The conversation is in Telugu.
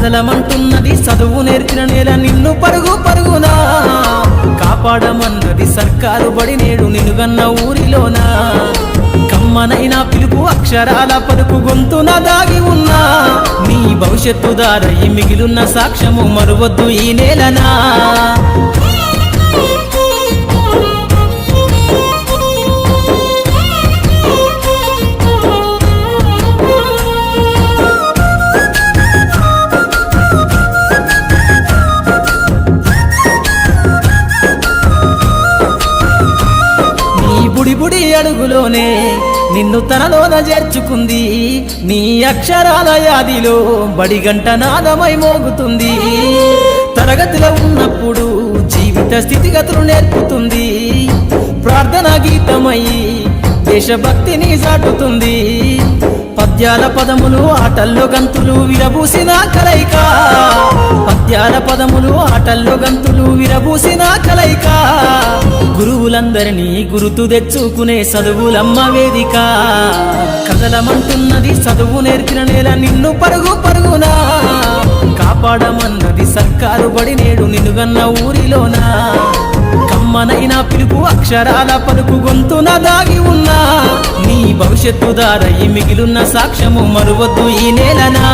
కదలమంటున్నది చదువు నేర్చిన నేల నిన్ను పరుగు పరుగునా కాపాడమన్నది సర్కారు బడి నేడు నిన్నుగన్న ఊరిలోనా కమ్మనైనా పిలుపు అక్షరాల పలుకు గొంతున దాగి ఉన్నా నీ భవిష్యత్తు దారయి మిగిలున్న సాక్ష్యము మరువద్దు ఈ నేలనా బుడి అడుగులోనే నిన్ను తనలోన చేర్చుకుంది నీ అక్షరాల యాదిలో బడిగంట నాదమై మోగుతుంది తరగతిలో ఉన్నప్పుడు జీవిత స్థితిగతులు నేర్పుతుంది ప్రార్థన గీతమై దేశభక్తిని చాటుతుంది పద్యాల పదములు ఆటల్లో గంతులు విరబూసిన కలయిక పద్యాల పదములు ఆటల్లో గంతులు విరబూసిన కలయిక గురువులందరినీ గురుతు తెచ్చుకునే చదువులమ్మ వేదిక కదలమంటున్నది చదువు నేర్చిన నేల నిన్ను పరుగు పరుగునా కాపాడమన్నది సర్కారు బడి నేడు నిన్నుగన్న ఊరిలోనా కమ్మనైనా పిలుపు అక్షరాల పలుకు గొంతున దాగి ఉన్నా నీ భవిష్యత్తు దారయి మిగిలున్న సాక్ష్యము మరువద్దు ఈ నేలనా